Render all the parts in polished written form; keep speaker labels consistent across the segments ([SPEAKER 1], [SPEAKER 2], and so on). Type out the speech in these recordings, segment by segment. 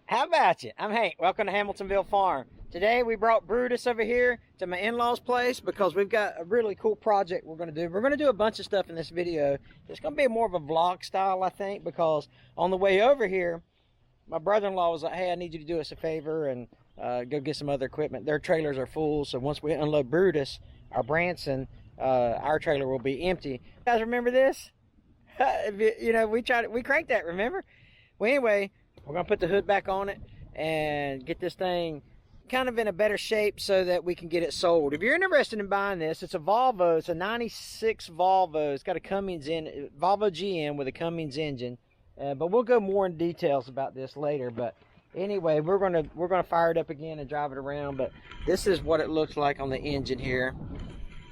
[SPEAKER 1] How about you? I'm Hank. Welcome to Hamiltonville Farm. Today we brought Brutus over here to my in-laws place because we've got a really cool project we're going to do. We're going to do a bunch of stuff in this video. It's going to be more of a vlog style, I think, because on the way over here, my brother-in-law was like, hey, I need you to do us a favor and go get some other equipment. Their trailers are full, so once we unload Brutus, our Branson, our trailer will be empty. You guys remember this? You know, we cranked that, remember? Well, anyway, we're going to put the hood back on it and get this thing kind of in a better shape so that we can get it sold. If you're interested in buying this, it's a Volvo. It's a 96 Volvo. It's got a Cummins in Volvo GM with a Cummins engine. But we'll go more in details about this later. But anyway, we're gonna fire it up again and drive it around. But this is what it looks like on the engine here.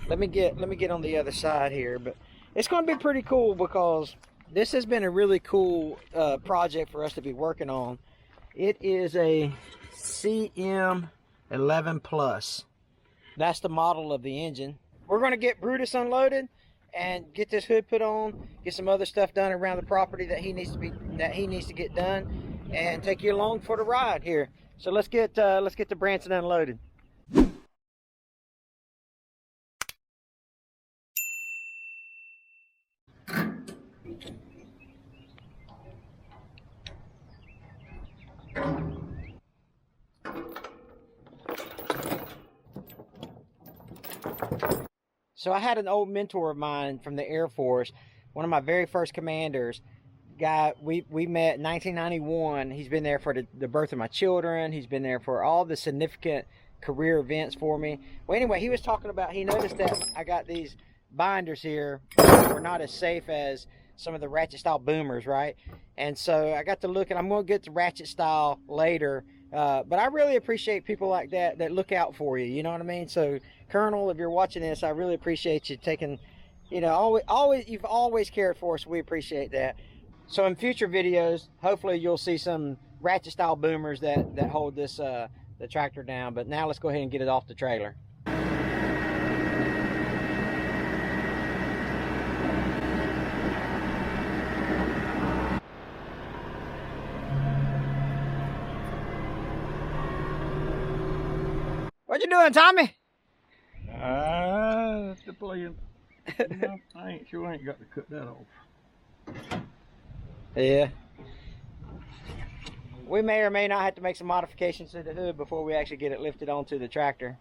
[SPEAKER 1] Let me get on the other side here. But it's going to be pretty cool because this has been a really cool project for us to be working on. It is a CM11 Plus. That's the model of the engine. We're going to get Brutus unloaded and get this hood put on, get some other stuff done around the property that he needs to get done, and take you along for the ride here. So let's get the Branson unloaded. So I had an old mentor of mine from the Air Force, one of my very first commanders. Guy, we met in 1991. He's been there for the birth of my children. He's been there for all the significant career events for me. Well, anyway, he was talking about, he noticed that I got these binders here that were not as safe as some of the ratchet style boomers, right? And so I got to look, and I'm going to get the ratchet style later. But I really appreciate people like that look out for you, you know what I mean? So Colonel, if you're watching this, I really appreciate you taking, you know, you've always cared for us. We appreciate that. So in future videos, hopefully you'll see some ratchet style boomers that hold this the tractor down. But now let's go ahead and get it off the trailer. What you doing, Tommy?
[SPEAKER 2] The playing. No, I ain't sure I ain't got to cut that off.
[SPEAKER 1] Yeah. We may or may not have to make some modifications to the hood before we actually get it lifted onto the tractor.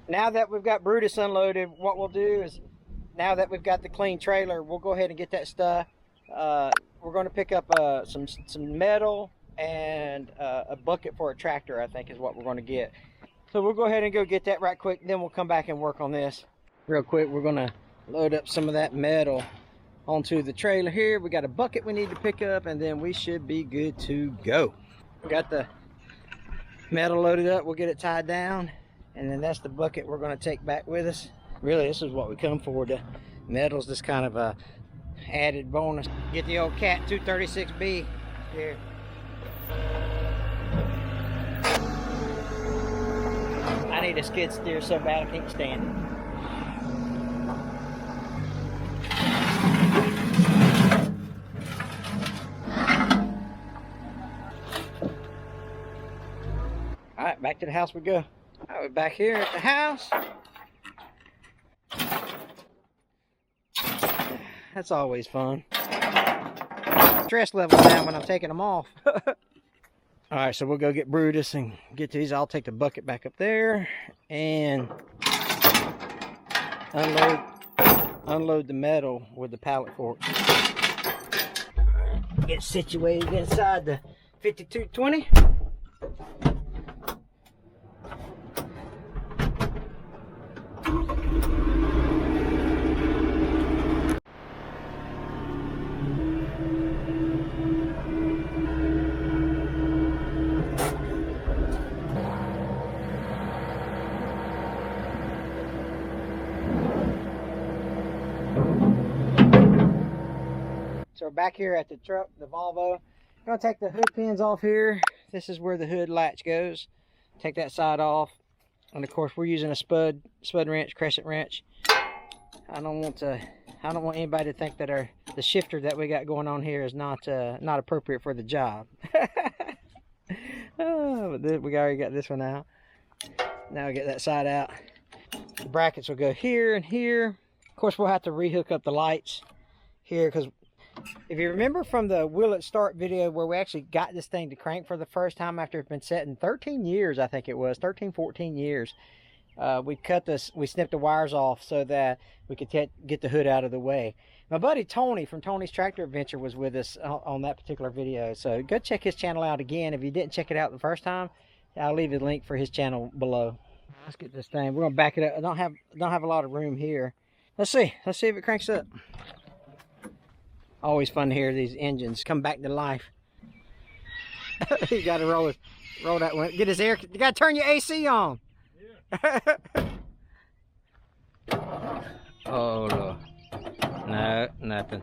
[SPEAKER 1] Now that we've got Brutus unloaded, what we'll do is, now that we've got the clean trailer, we'll go ahead and get that stuff. We're going to pick up some metal and a bucket for a tractor, I think is what we're going to get. So we'll go ahead and go get that right quick, then we'll come back and work on this. Real quick, we're going to load up some of that metal onto the trailer here. We got a bucket we need to pick up, and then we should be good to go. We got the metal loaded up. We'll get it tied down, and then that's the bucket we're going to take back with us. Really, this is what we come for. The metal's just kind of a added bonus. Get the old Cat 236B here. I need a skid steer so bad I can't stand it. Alright, back to the house we go. Alright, we're back here at the house. That's always fun. Stress level down when I'm taking them off. Alright, so we'll go get Brutus and get these. I'll take the bucket back up there and unload the metal with the pallet fork. Get situated inside the 5220. So we're back here at the truck, the Volvo. I'm gonna take the hood pins off here. This is where the hood latch goes. Take that side off. And of course we're using a spud wrench, crescent wrench. I don't want anybody to think that the shifter that we got going on here is not appropriate for the job. Oh, but we already got this one out. Now we get that side out. The brackets will go here and here. Of course, we'll have to rehook up the lights here, because if you remember from the Will It Start video where we actually got this thing to crank for the first time after it's been set in 13 years, I think it was, 13, 14 years. We snipped the wires off so that we could get the hood out of the way. My buddy Tony from Tony's Tractor Adventure was with us on that particular video. So go check his channel out again. If you didn't check it out the first time, I'll leave a link for his channel below. Let's get this thing. We're gonna back it up. I don't have a lot of room here. Let's see if it cranks up. Always fun to hear these engines come back to life. You gotta roll that one. Get his air. You gotta turn your AC on. Yeah. Oh Lord. No, nothing.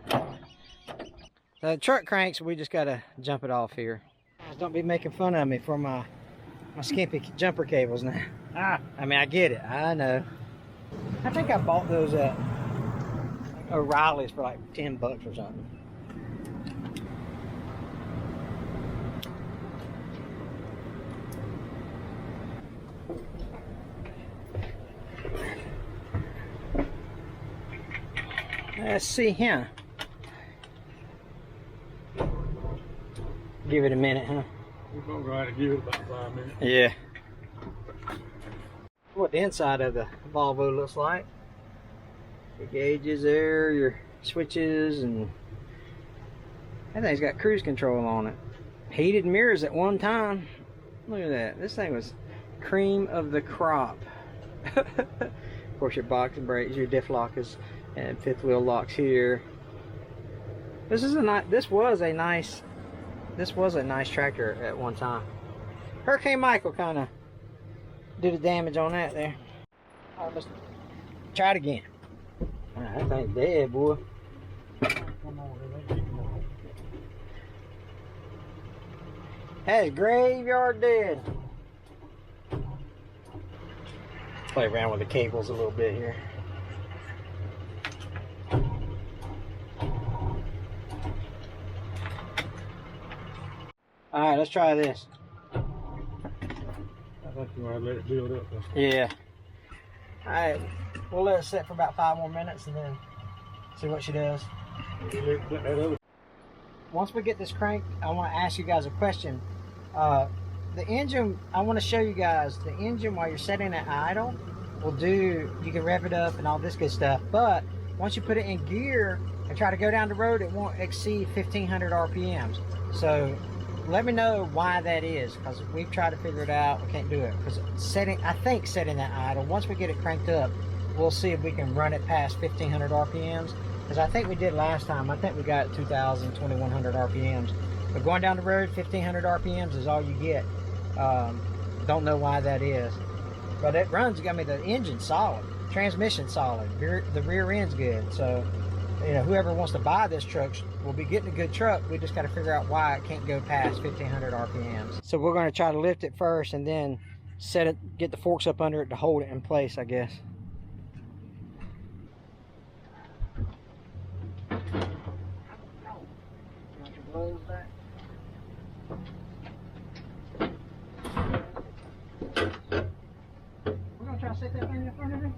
[SPEAKER 1] The truck cranks, we just gotta jump it off here. Don't be making fun of me for my skimpy jumper cables now. I mean, I get it. I know. I think I bought those at O'Reilly's for like 10 bucks or something. Let's see here. Give it a minute, huh?
[SPEAKER 2] We're gonna go ahead and give it about 5 minutes.
[SPEAKER 1] Yeah. What the inside of the Volvo looks like. Your gauges there, your switches, and that thing's got cruise control on it. Heated mirrors at one time. Look at that. This thing was cream of the crop. Of course, your box brakes, your diff lockers, and fifth wheel locks here. This was a nice tractor at one time. Hurricane Michael kind of did a damage on that there. All right, let's try it again. That thing's dead, boy. That is graveyard dead. Play around with the cables a little bit here. Alright, let's try this.
[SPEAKER 2] I think you want to let it build up.
[SPEAKER 1] Yeah. Alright, we'll let it sit for about 5 more minutes and then see what she does. Once we get this cranked, I want to ask you guys a question. The engine, I want to show you guys the engine while you're setting it idle will do, you can rev it up and all this good stuff, but once you put it in gear and try to go down the road, it won't exceed 1500 RPMs. So let me know why that is, because we've tried to figure it out. We can't do it because setting that idle, once we get it cranked up, we'll see if we can run it past 1500 RPMs, because I think we did last time. I think we got 2000, 2100 RPMs, but going down the road 1500 RPMs is all you get. Don't know why that is, but it runs. I mean, the engine's solid, transmission solid, the rear end's good. So you know, whoever wants to buy this truck will be getting a good truck. We just got to figure out why it can't go past 1500 RPMs. So we're going to try to lift it first and then set it, get the forks up under it to hold it in place, I guess. We're going to try to set that thing in front of me.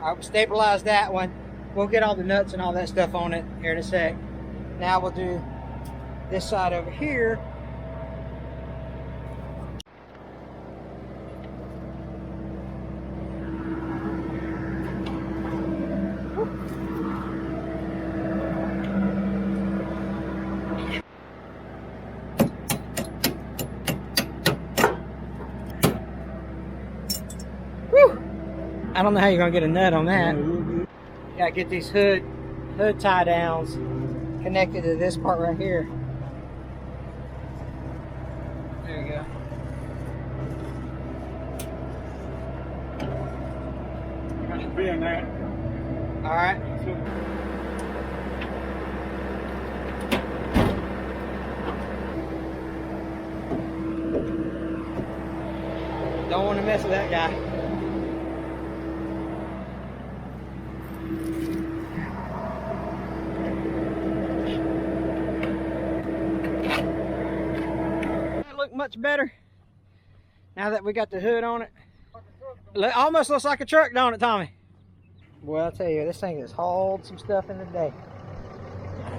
[SPEAKER 1] I'll stabilize that one. We'll get all the nuts and all that stuff on it here in a sec. Now we'll do this side over here. I don't know how you're gonna get a nut on that. Gotta get these hood tie downs connected to this part right here. There you go.
[SPEAKER 2] I should be in that.
[SPEAKER 1] All right. Don't want to mess with that guy. That look much better now that we got the hood on it. Almost looks like a truck, don't it, Tommy? Well, I'll tell you, this thing has hauled some stuff in the day.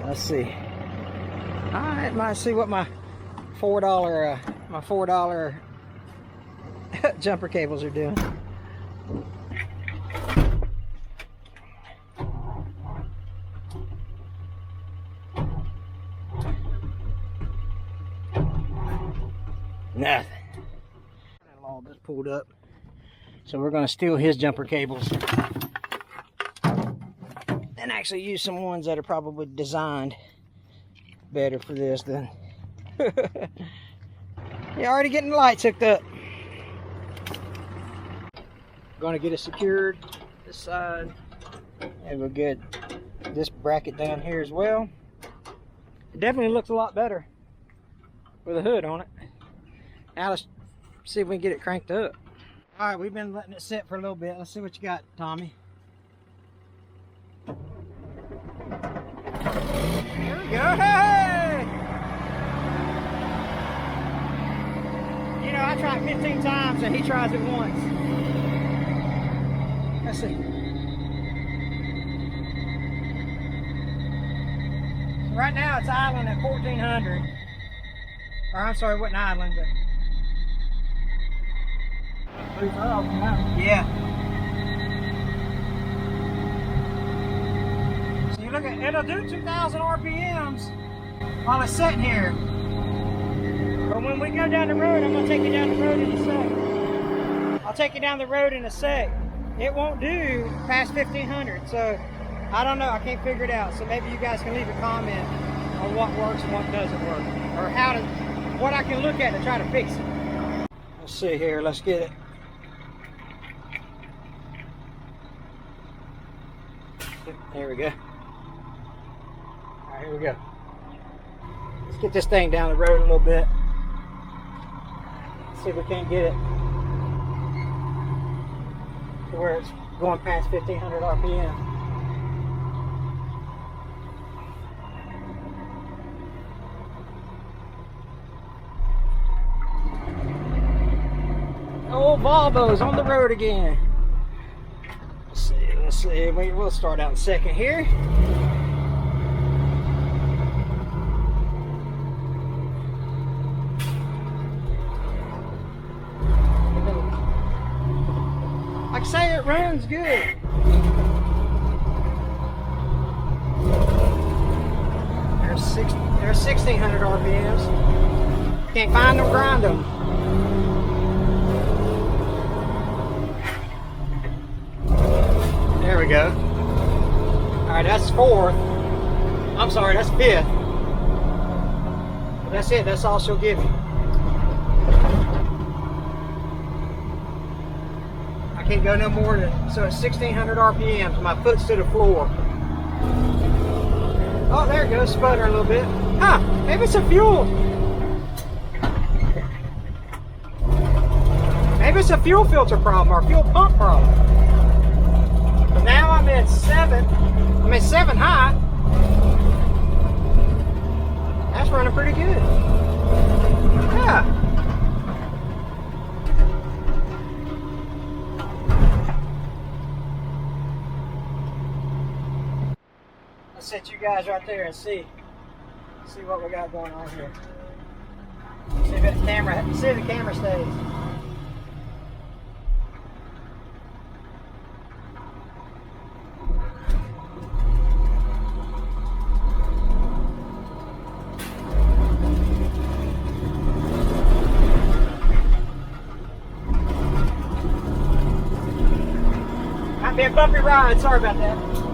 [SPEAKER 1] Let's see. I might see what my $4 jumper cables are doing. Nothing. All just pulled up. So we're going to steal his jumper cables and actually use some ones that are probably designed better for this than you're already getting the lights hooked up. Going to get it secured this side, and we'll get this bracket down here as well. It definitely looks a lot better with a hood on it. Now let's see if we can get it cranked up. All right, we've been letting it sit for a little bit. Let's see what you got, Tommy. Here we go. Hey! You know, I tried 15 times and he tries it once. Let's see. So right now it's idling at 1400. Or I'm sorry, it wasn't idling, but yeah. So you look at it'll do 2,000 RPMs while it's sitting here. But when we go down the road, I'm gonna take you down the road in a sec. I'll take you down the road in a sec. It won't do past 1500, so I don't know. I can't figure it out. So maybe you guys can leave a comment on what works and what doesn't work, or what I can look at to try to fix it. Let's see here. Let's get it. There we go. All right, here we go. Let's get this thing down the road a little bit. See if we can't get it to where it's going past 1500 RPM. Old Volvo's on the road again. Let's see, we'll start out in a second here. Like I say, it runs good. There's 1600 RPMs. Can't find them, grind them. There we go. Alright, that's fourth. I'm sorry, that's fifth. But that's it, that's all she'll give me. I can't go no more than, so it's 1600 RPMs. My foot's to the floor. Oh, there it goes, sputtering a little bit. Huh, maybe it's a fuel. Maybe it's a fuel filter problem or a fuel pump problem. But now I'm at 7 high. That's running pretty good. Yeah. Let's set you guys right there and see what we got going on here. See if the camera stays. be a bumpy ride. Sorry about that.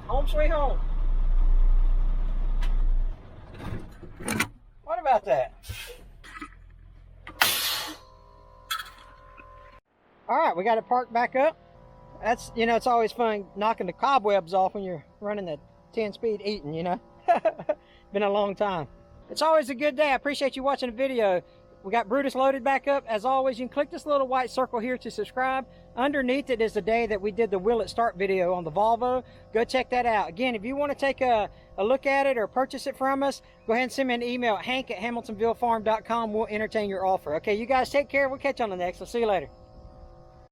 [SPEAKER 1] Home sweet home. What about that? All right, we got it parked back up. That's, you know, it's always fun knocking the cobwebs off when you're running the 10-speed eating, you know. Been a long time. It's always a good day. I appreciate you watching the video. We got Brutus loaded back up. As always, you can click this little white circle here to subscribe. Underneath it is the day that we did the Will It Start video on the Volvo. Go check that out. Again, if you want to take a look at it or purchase it from us, go ahead and send me an email at hank@hamiltonvillefarm.com. We'll entertain your offer. Okay, you guys take care. We'll catch you on the next. I'll see you later.